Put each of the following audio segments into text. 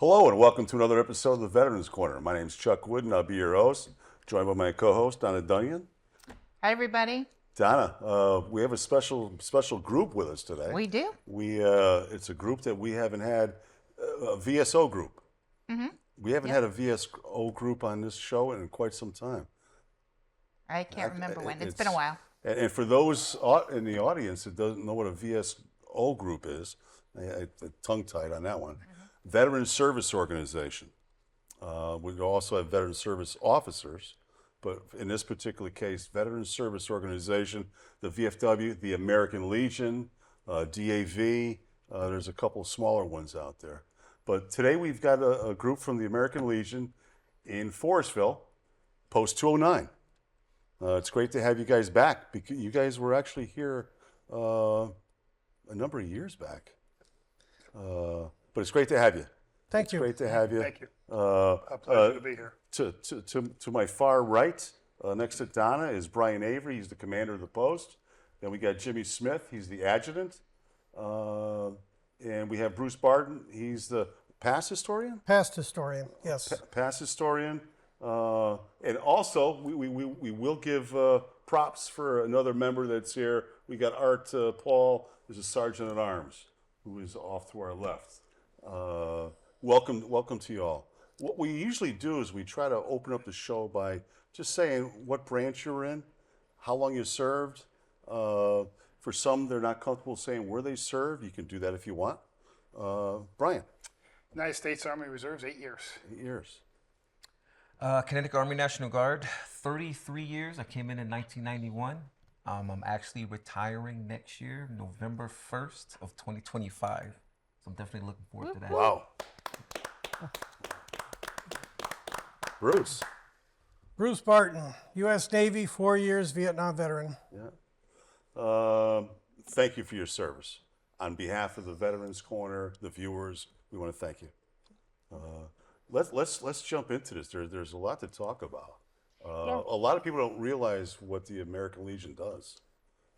Hello and welcome to another episode of the Veterans Corner. My name's Chuck Woodin. I'll be your host, joined by my co-host Donna Dunyan. Hi, everybody. Donna, we have a special group with us today. We do. It's a group that we haven't had, a VSO group. Mm-hmm. We haven't had a VSO group on this show in quite some time. I can't remember when. It's been a while. And for those in the audience that doesn't know what a VSO group is, tongue-tied on that one. Veteran Service Organization. We also have Veteran Service Officers, but in this particular case, Veteran Service Organization, the VFW, the American Legion, DAV, there's a couple of smaller ones out there. But today we've got a group from the American Legion in Forestville, Post 209. It's great to have you guys back, because you guys were actually here a number of years back. But it's great to have you. Thank you. Great to have you. Thank you. A pleasure to be here. To my far right, next to Donna, is Brian Avery. He's the commander of the post. Then we got Jimmy Smith. He's the adjutant. And we have Bruce Barton. He's the past historian? Past historian, yes. Past historian. And also, we will give props for another member that's here. We got Art Paul, who's a sergeant at arms, who is off to our left. Welcome to you all. What we usually do is we try to open up the show by just saying what branch you're in, how long you served. For some, they're not comfortable saying where they served. You can do that if you want. Brian. United States Army Reserves, 8 years. 8 years. Connecticut Army National Guard, 33 years. I came in 1991. I'm actually retiring next year, November 1st of 2025. So I'm definitely looking forward to that. Wow. Bruce. Bruce Barton, U.S. Navy, 4 years, Vietnam veteran. Yeah. Thank you for your service. On behalf of the Veterans Corner, the viewers, we want to thank you. Let's jump into this. There's a lot to talk about. A lot of people don't realize what the American Legion does.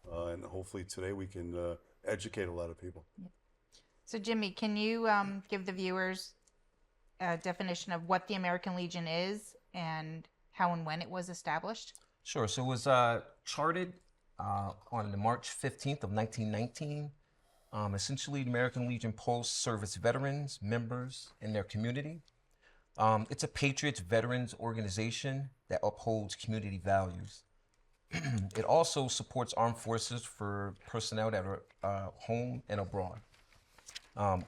And hopefully today we can educate a lot of people. So, Jimmy, can you give the viewers a definition of what the American Legion is and how and when it was established? Sure. So it was charted on the March 15th of 1919. Essentially, the American Legion posts service veterans, members in their community. It's a patriots veterans organization that upholds community values. It also supports armed forces for personnel that are home and abroad.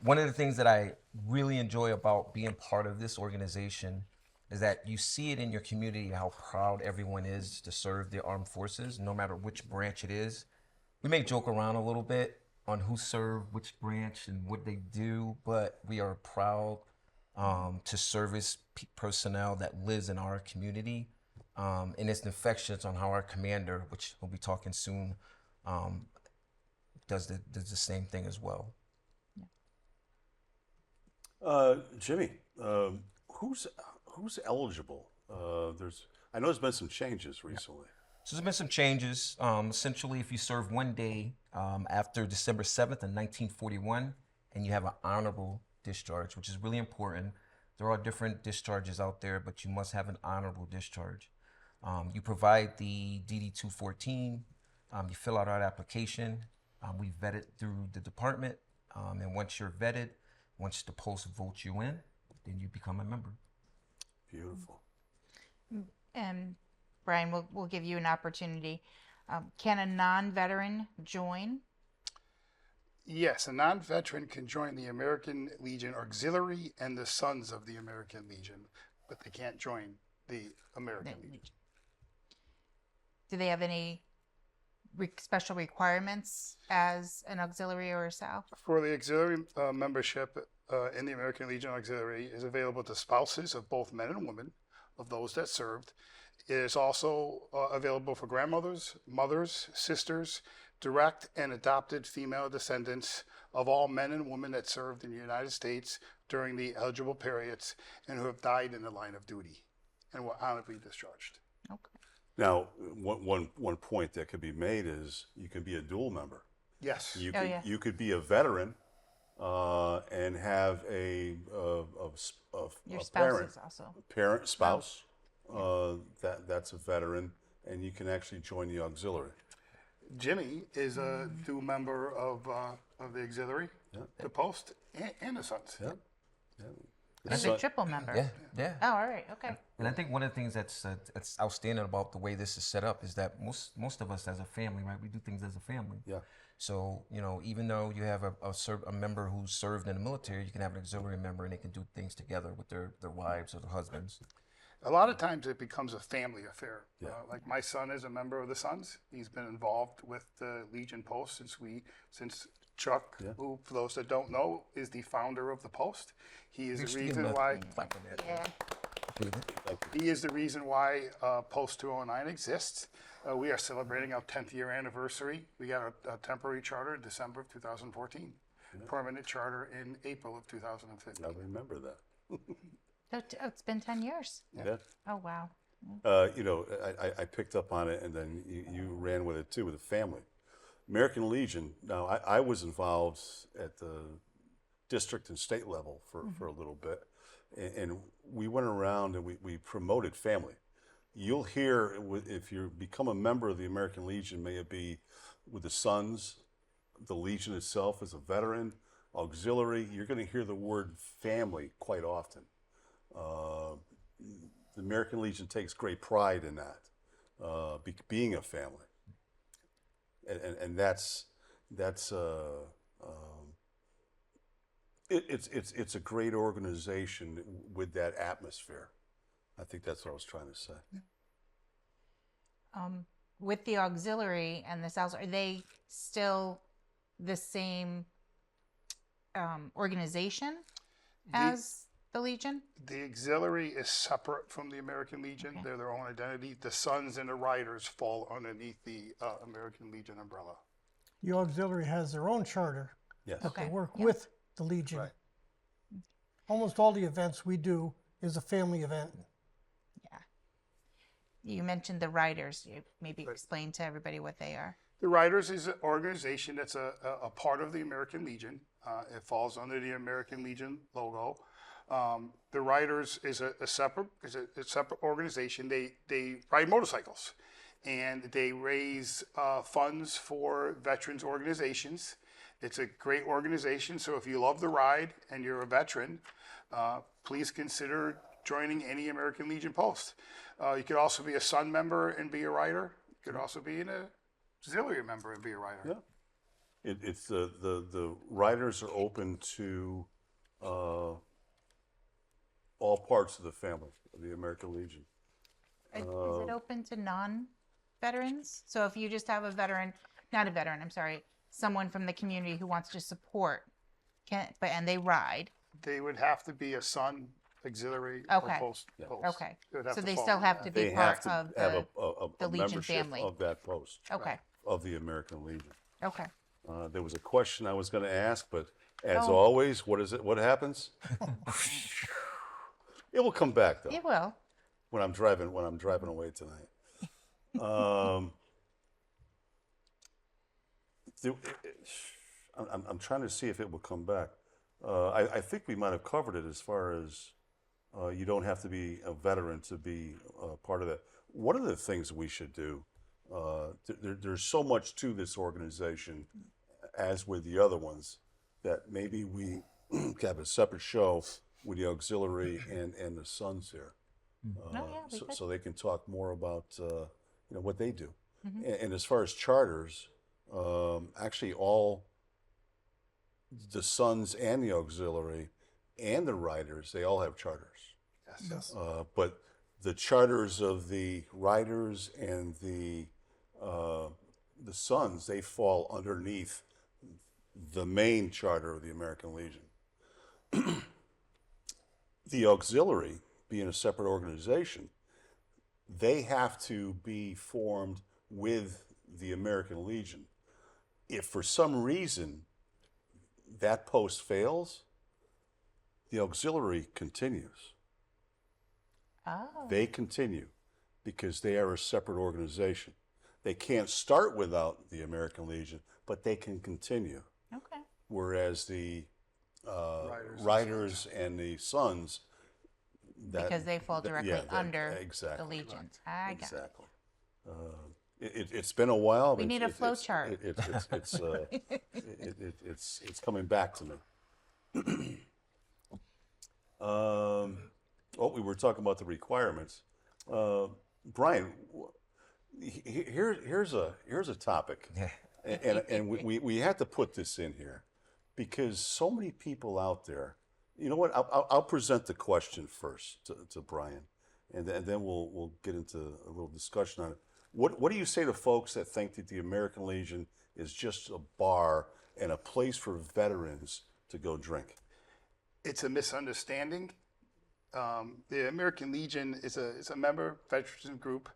One of the things that I really enjoy about being part of this organization is that you see it in your community how proud everyone is to serve the armed forces, no matter which branch it is. We may joke around a little bit on who served which branch and what they do, but we are proud to service personnel that lives in our community. And it's infectious on how our commander, which we'll be talking soon, does the same thing as well. Jimmy, who's eligible? I know there's been some changes recently. So there's been some changes. Essentially, if you serve 1 day after December 7th in 1941, and you have an honorable discharge, which is really important. There are different discharges out there, but you must have an honorable discharge. You provide the DD-214. You fill out our application. We vet it through the department, and once you're vetted, once the post votes you in, then you become a member. Beautiful. And Brian, we'll give you an opportunity. Can a non-veteran join? Yes, a non-veteran can join the American Legion Auxiliary and the Sons of the American Legion, but they can't join the American Legion. Do they have any special requirements as an auxiliary or a SAL? For the auxiliary membership in the American Legion Auxiliary is available to spouses of both men and women of those that served. It is also available for grandmothers, mothers, sisters, direct and adopted female descendants of all men and women that served in the United States during the eligible periods and who have died in the line of duty and were honorably discharged. Okay. Now, one point that could be made is you can be a dual member. Yes. You could be a veteran and have a Your a spouse parent, is also. spouse that's a veteran, and you can actually join the auxiliary. Jimmy is a dual member of the auxiliary, the post, and the Sons. Yeah. Yeah. He's a triple member. Yeah, yeah. Oh, all right. Okay. And I think one of the things that's outstanding about the way this is set up is that most of us as a family, right, we do things as a family. Yeah. So, you know, even though you have a member who's served in the military, you can have an auxiliary member and they can do things together with their wives or their husbands. A lot of times it becomes a family affair. Yeah. Like my son is a member of the Sons. He's been involved with the Legion Post since Chuck, who, for those that don't know, is the founder of the Post. He is the reason why. Yeah. He is the reason why Post 209 exists. We are celebrating our 10th year anniversary. We got a temporary charter in December of 2014. Permanent charter in April of 2015. I remember that. Oh, it's been 10 years. Yeah. Oh, wow. You know, I picked up on it, and then you ran with it too, with the family. American Legion. Now, I was involved at the district and state level for a little bit, and we went around and we promoted family. You'll hear, if you become a member of the American Legion, may it be with the Sons, the Legion itself as a veteran, auxiliary, you're going to hear the word family quite often. The American Legion takes great pride in that, being a family, and it's a great organization with that atmosphere. I think that's what I was trying to say. With the auxiliary and the South, are they still the same organization as the Legion? The auxiliary is separate from the American Legion. Okay. They're their own identity. The Sons and the Riders fall underneath the American Legion umbrella. The auxiliary has their own charter. Yes. Okay. They work Yeah. with the Legion. Right. Almost all the events we do is a family event. Yeah. You mentioned the Riders. You maybe explain to everybody what they are. The Riders is an organization that's a part of the American Legion. It falls under the American Legion logo. The Riders is a separate organization. They ride motorcycles, and they raise funds for veterans organizations. It's a great organization. So if you love the ride and you're a veteran, please consider joining any American Legion post. You could also be a Sun member and be a rider. You could also be an auxiliary member and be a rider. Yeah. It's the riders are open to all parts of the family of the American Legion. Is it open to non-veterans? So if you just have a veteran, not a veteran, I'm sorry, someone from the community who wants to support, and they ride. They would have to be a Sun auxiliary Okay. or post. Okay. They would have So to they fall still under have that. to be They part have to of have the a Legion membership family. of that post Okay. of the American Legion. Okay. There was a question I was going to ask, but as Oh. always, what is it? What happens? It will come back though You will. when I'm driving away tonight. I'm trying to see if it will come back. I think we might have covered it as far as you don't have to be a veteran to be part of that. One of the things we should do, there's so much to this organization, as with the other ones, that maybe we have a separate show with the auxiliary and the Sons here, we could. so they can talk more about what they do. And as far as charters, actually all the Sons and the auxiliary and the riders, they all have charters. Yes. But the charters of the riders and the Sons, they fall underneath the main charter of the American Legion. The auxiliary, being a separate organization, they have to be formed with the American Legion. If for some reason that post fails, the auxiliary continues. Oh. They continue because they are a separate organization. They can't start without the American Legion, but they can continue. Okay. Whereas the riders and the sons. Because they fall directly under exactly, the Legion. I got it. exactly. It's been a while. We but need a flow chart. It's coming back to me. We were talking about the requirements. Brian, here's a topic, and we had to put this in here because so many people out there. You know what? I'll present the question first to Brian, and then we'll get into a little discussion on it. What do you say to folks that think that the American Legion is just a bar and a place for veterans to go drink? It's a misunderstanding. The American Legion is a member veterans group,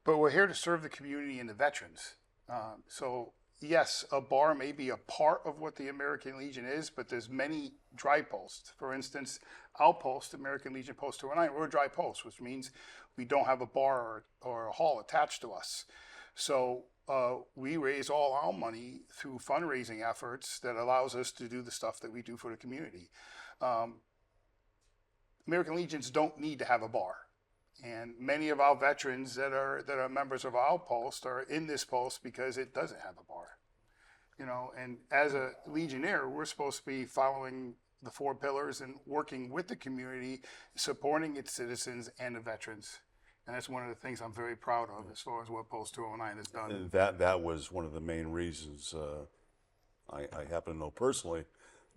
but we're here to serve the community and the veterans. So yes, a bar may be a part of what the American Legion is, but there's many dry posts. For instance, our post, American Legion Post 209, we're a dry post, which means we don't have a bar or a hall attached to us. So we raise all our money through fundraising efforts that allows us to do the stuff that we do for the community. American Legions don't need to have a bar. And many of our veterans that are members of our post are in this post because it doesn't have a bar. You know, and as a Legionnaire, we're supposed to be following the 4 pillars and working with the community, supporting its citizens and the veterans. And that's one of the things I'm very proud of as far as what Post 209 has done. And that was one of the main reasons I happen to know personally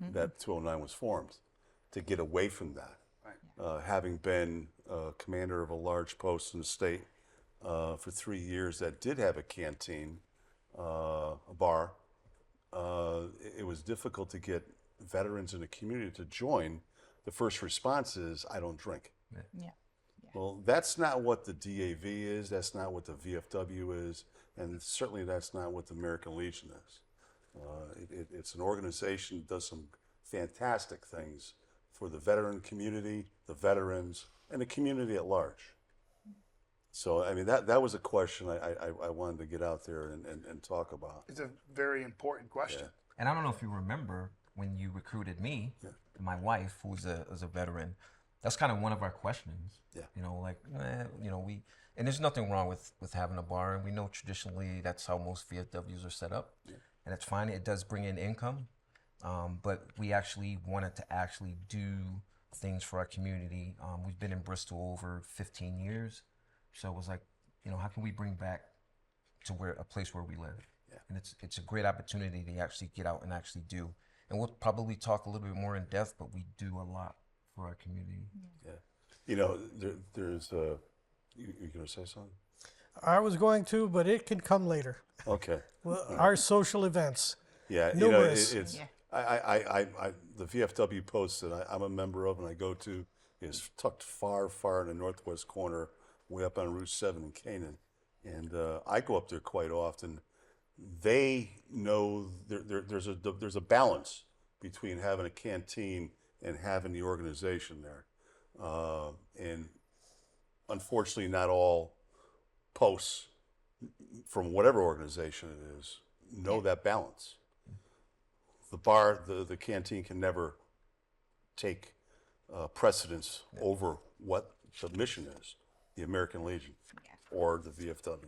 that 209 was formed, to get away from that. Right. Having been commander of a large post in the state for 3 years that did have a canteen, a bar, it was difficult to get veterans in the community to join. The first response is, I don't drink. Yeah. Well, that's not what the DAV is, that's not what the VFW is, and certainly that's not what the American Legion is. It's an organization that does some fantastic things for the veteran community, the veterans, and the community at large. So, I mean, that was a question I wanted to get out there and talk about. It's a very important question. And I don't know if you remember when you recruited me, and my wife, who was a veteran. That's kind of one of our questions. Yeah. You know, like, and there's nothing wrong with having a bar. And we know traditionally that's how most VFWs are set up. Yeah. And it's fine. It does bring in income. But we actually wanted to actually do things for our community. We've been in Bristol over 15 years. So it was like, how can we bring back to a place where we live? Yeah. And it's a great opportunity to actually get out and actually do. And we'll probably talk a little bit more in depth, but we do a lot for our community. Yeah. There's you're going to say something? I was going to, but it can come later. Okay. Well, our social events. Yeah, numerous. It's the VFW post that I'm a member of and I go to is tucked far, far in the northwest corner, way up on Route 7 in Canaan. And I go up there quite often. They know there's a balance between having a canteen and having the organization there. And unfortunately, not all posts from whatever organization it is know that balance. The bar, the canteen can never take precedence over what the mission is, the American Legion or the VFW.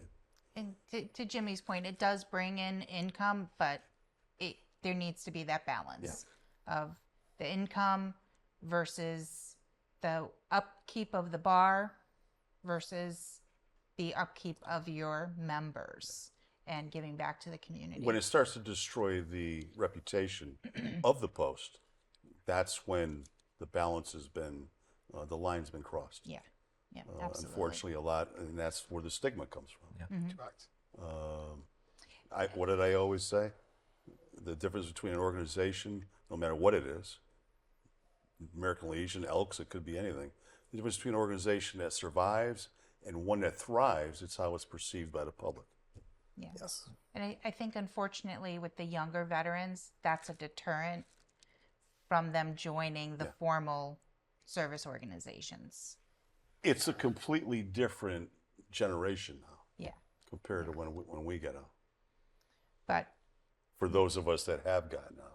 And to Jimmy's point, it does bring in income, but there needs to be that balance of the income versus the upkeep of the bar versus the upkeep of your members and giving back to the community. When it starts to destroy the reputation of the post, that's when the balance has been, the line's been crossed. Yeah, absolutely. Unfortunately, a lot, and that's where the stigma comes from. Yeah. Right. What did I always say? The difference between an organization, no matter what it is, American Legion, Elks, it could be anything. The difference between an organization that survives and one that thrives, it's how it's perceived by the public. Yeah. Yes. And I think, unfortunately, with the younger veterans, that's a deterrent from them joining the formal service organizations. It's a completely different generation now. Yeah. Compared to when we get out. But for those of us that have gotten out.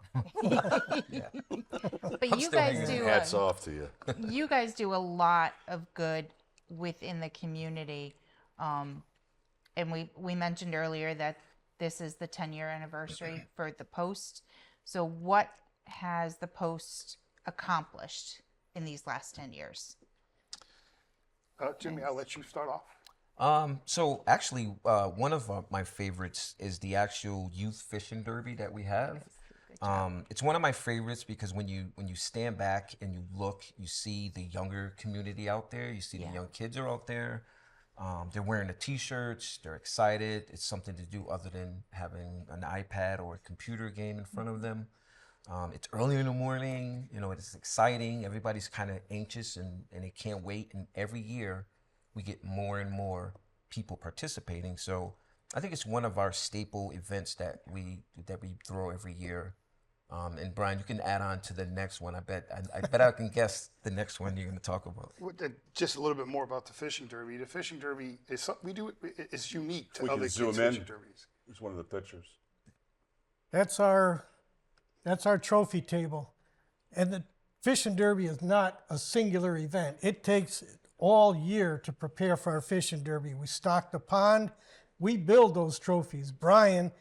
But I'm you still guys hanging do Hats off to you. you guys do a lot of good within the community. And we mentioned earlier that this is the 10-year anniversary for the Post. So what has the Post accomplished in these last 10 years? Jimmy, I'll let you start off. So actually, one of my favorites is the actual youth fishing derby that we have. It's one of my favorites because when you stand back and you look, you see the younger community out there. You see the young kids are out there. They're wearing the T-shirts. They're excited. It's something to do other than having an iPad or a computer game in front of them. It's early in the morning. You know, it's exciting. Everybody's kind of anxious and they can't wait. And every year, we get more and more people participating. So I think it's one of our staple events that we throw every year. And Brian, you can add on to the next one. I bet I can guess the next one you're going to talk about. Just a little bit more about the fishing derby. The fishing derby is it's unique to We other can zoom kids' in. fishing derbies. It's one of the pictures. That's our trophy table. And the fishing derby is not a singular event. It takes all year to prepare for our fishing derby. We stock the pond. We build those trophies. Brian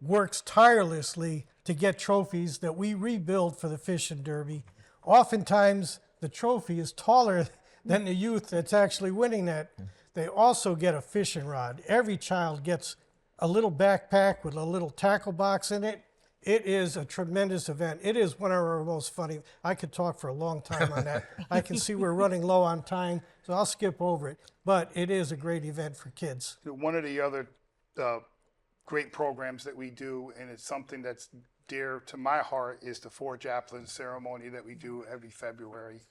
works tirelessly to get trophies that we rebuild for the fishing derby. Oftentimes, the trophy is taller than the youth that's actually winning that. They also get a fishing rod. Every child gets a little backpack with a little tackle box in it. It is a tremendous event. It is one of our most funny. I could talk for a long time on that. I can see we're running low on time, so I'll skip over it. But it is a great event for kids. One of the other great programs that we do, and it's something that's dear to my heart, is the Four Chaplains ceremony that we do every February.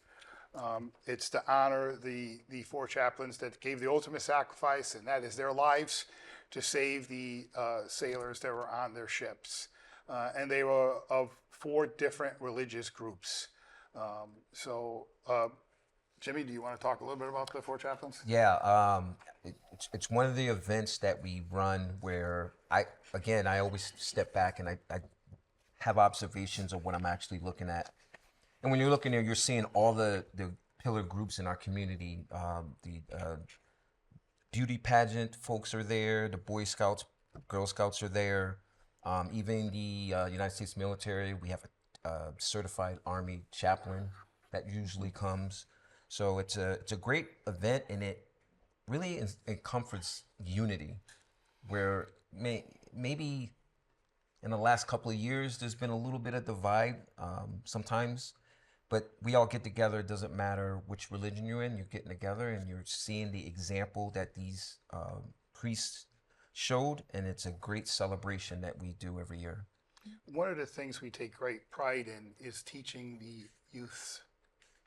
It's to honor the four chaplains that gave the ultimate sacrifice, and that is their lives to save the sailors that were on their ships. And they were of four different religious groups. Jimmy, do you want to talk a little bit about the Four Chaplains? Yeah, it's one of the events that we run where I always step back and I have observations of what I'm actually looking at. And when you're looking there, you're seeing all the pillar groups in our community. The beauty pageant folks are there. The Boy Scouts, Girl Scouts are there. Even the United States military, we have a certified Army chaplain that usually comes. So it's a great event, and it really it comforts unity, where maybe in the last couple of years there's been a little bit of divide sometimes, but we all get together. It doesn't matter which religion you're in, you're getting together and you're seeing the example that these priests showed, and it's a great celebration that we do every year. One of the things we take great pride in is teaching the youth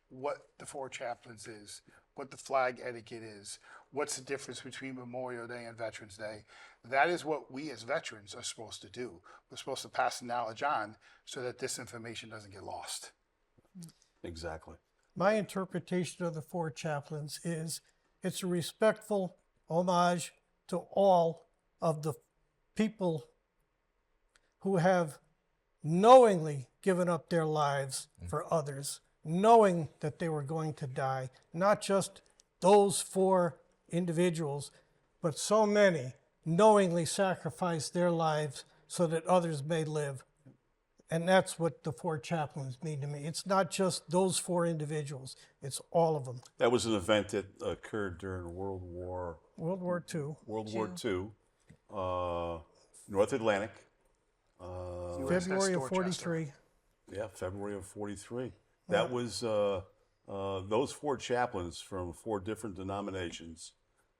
what the Four Chaplains is, what the flag etiquette is, what's the difference between Memorial Day and Veterans Day. That is what we as veterans are supposed to do. We're supposed to pass the knowledge on so that this information doesn't get lost. Exactly. My interpretation of the Four Chaplains is it's a respectful homage to all of the people who have knowingly given up their lives for others, knowing that they were going to die. Not just those four individuals, but so many knowingly sacrificed their lives so that others may live. And that's what the Four Chaplains mean to me. It's not just those four individuals, it's all of them. That was an event that occurred during World War II. II, North Atlantic. February of Dorchester. 43. Yeah, February of 43. That was those four chaplains from four different denominations,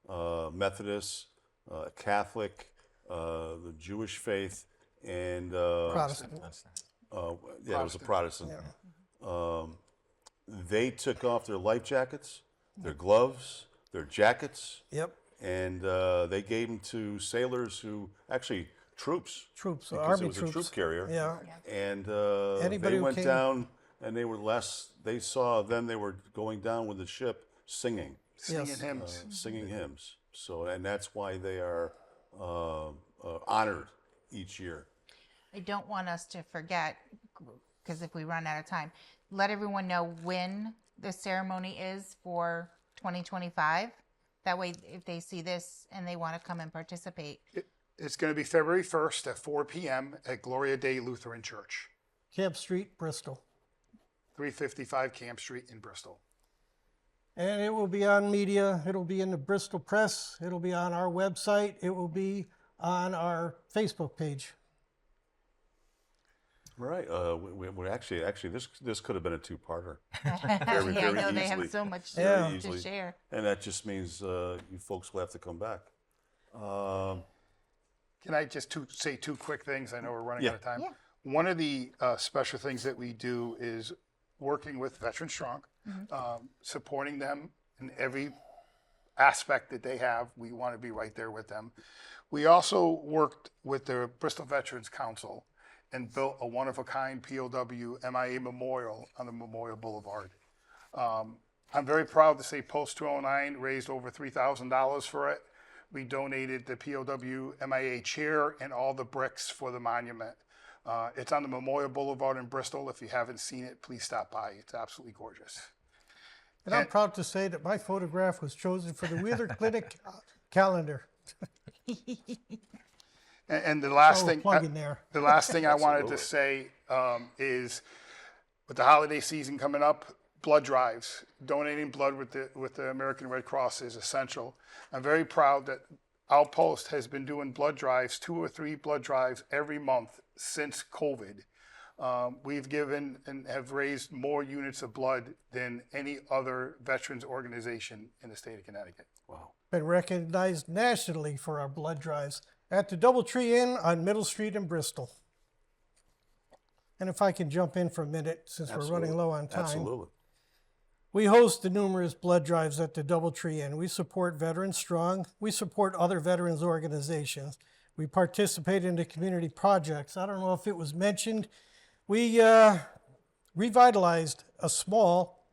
Methodist, Catholic, the Jewish faith, and Protestant. it was a Protestant. They took off their life jackets, their gloves, their jackets, Yep. and they gave them to sailors who actually troops. Troops, because Army it was troops. a troop carrier. Yeah. And Anybody they who went came- down, and they were they saw them. They were going down with the ship, singing Singing Yes. hymns. singing hymns. So, and that's why they are honored each year. I don't want us to forget, because if we run out of time, let everyone know when the ceremony is for 2025. That way, if they see this and they want to come and participate. It's going to be February 1st at 4 p.m. at Gloria Day Lutheran Church, Camp Street, Bristol. 355 Camp Street in Bristol. And it will be on media. It'll be in the Bristol Press. It'll be on our website. It will be on our Facebook page. Right. We actually this could have been a two-parter. Yeah, I know they have easily. so much Yeah. to Easily. share. And that just means you folks will have to come back. Can I just say two quick things? I know we're running Yeah. out of time. Yeah. One of the special things that we do is working with Veteran Strong, supporting them in every aspect that they have. We want to be right there with them. We also worked with the Bristol Veterans Council and built a one-of-a-kind POW MIA memorial on the Memorial Boulevard. I'm very proud to say Post 209 raised over $3,000 for it. We donated the POW MIA chair and all the bricks for the monument. It's on the Memorial Boulevard in Bristol. If you haven't seen it, please stop by. It's absolutely gorgeous. And I'm proud to say that my photograph was chosen for the Wheeler Clinic calendar. And the last So thing, plug in there. the last thing I wanted to say is, with the holiday season coming up, blood drives, donating blood with the American Red Cross is essential. I'm very proud that Outpost has been doing blood drives, 2 or 3 blood drives every month since COVID. We've given and have raised more units of blood than any other veterans organization in the state of Connecticut. Wow. Been recognized nationally for our blood drives at the Doubletree Inn on Middle Street in Bristol. And if I can jump in for a minute, since we're running low on time. Absolutely. We host the numerous blood drives at the Doubletree Inn. We support Veterans Strong. We support other veterans organizations. We participate in the community projects. I don't know if it was mentioned. We revitalized a small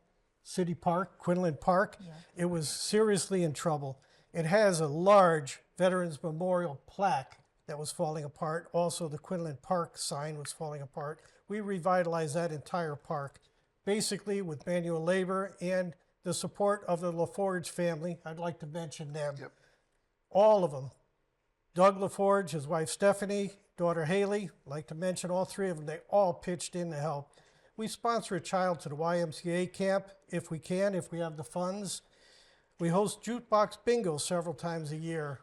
city park, Quinlan Park. Yeah. It was seriously in trouble. It has a large Veterans Memorial plaque that was falling apart. Also, the Quinlan Park sign was falling apart. We revitalized that entire park, basically with manual labor and the support of the LaForge family. I'd like to mention them. Yep. All of them. Doug LaForge, his wife Stephanie, daughter Haley, I'd like to mention all 3 of them. They all pitched in to help. We sponsor a child to the YMCA camp if we can, if we have the funds. We host jukebox bingo several times a year.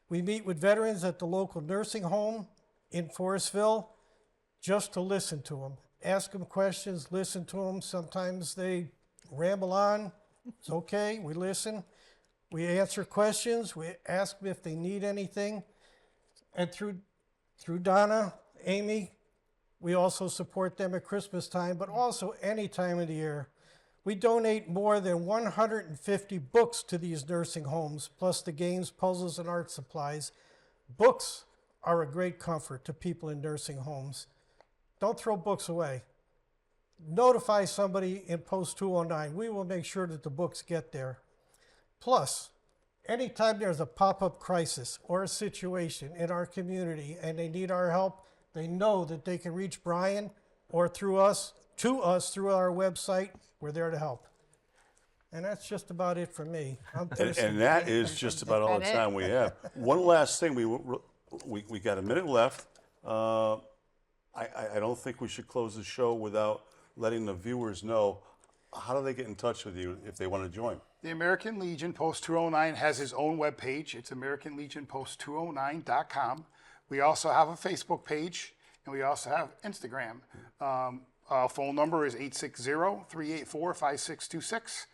We meet with veterans at the local nursing home in Forestville just to listen to them. Ask them questions, listen to them. Sometimes they ramble on. It's okay, we listen. We answer questions. We ask them if they need anything. And through Donna, Amy, we also support them at Christmas time, but also any time of the year. We donate more than 150 books to these nursing homes, plus the games, puzzles, and art supplies. Books are a great comfort to people in nursing homes. Don't throw books away. Notify somebody in Post 209. We will make sure that the books get there. Plus, anytime there's a pop-up crisis or a situation in our community and they need our help, they know that they can reach Brian or through us, to us through our website. We're there to help. And that's just about it for me. And that is just about all the time we have. One last thing, we got a minute left. I don't think we should close the show without letting the viewers know, how do they get in touch with you if they want to join? The American Legion Post 209 has his own webpage. It's AmericanLegionPost209.com. We also have a Facebook page, and we also have Instagram. Our phone number is 860-384-5626.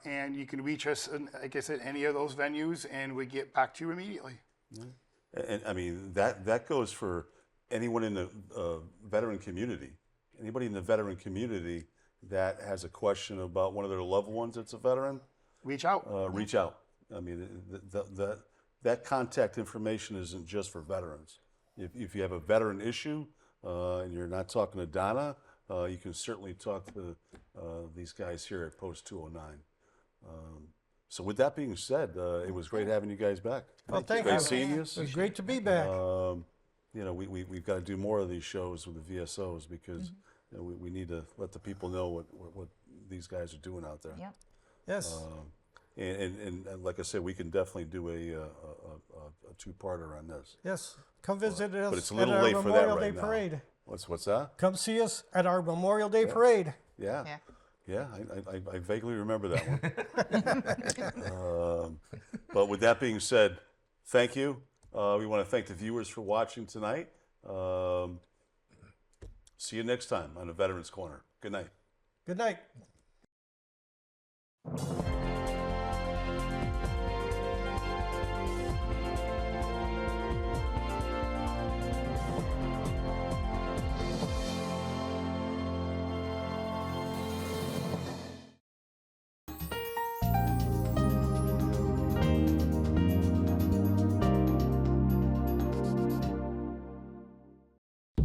And you can reach us, like I said, any of those venues, and we get back to you immediately. And I mean, that goes for anyone in the veteran community. Anybody in the veteran community that has a question about one of their loved ones that's a veteran, reach out. Reach out. I mean, that contact information isn't just for veterans. If you have a veteran issue and you're not talking to Donna, you can certainly talk to these guys here at Post 209. So with that being said, it was great having you guys back. Well, thank Great you. seeing you. It was great to be back. you know, we've got to do more of these shows with the VSOs because you know, we need to let the people know what these guys are doing out there. Yep. Yes. And like I said, we can definitely do a two-parter on this. Yes. Come visit us But it's a at little our late for that Memorial right Day now. parade. What's that? Come see us at our Memorial Day parade. Yeah. Yeah. Yeah, I vaguely remember that one. But with that being said, thank you. We want to thank the viewers for watching tonight. See you next time on the Veterans Corner. Good night. Good night.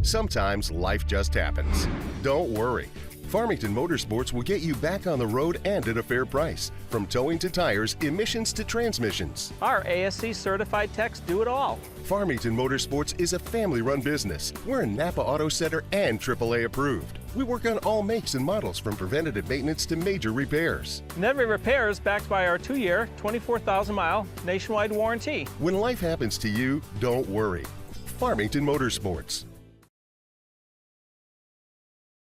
Sometimes life just happens. Don't worry. Farmington Motorsports will get you back on the road and at a fair price. From towing to tires, emissions to transmissions. Our ASC certified techs do it all. Farmington Motorsports is a family-run business. We're a Napa Auto Center and AAA approved. We work on all makes and models from preventative maintenance to major repairs. And every repair is backed by our 2-year, 24,000-mile nationwide warranty. When life happens to you, don't worry. Farmington Motorsports.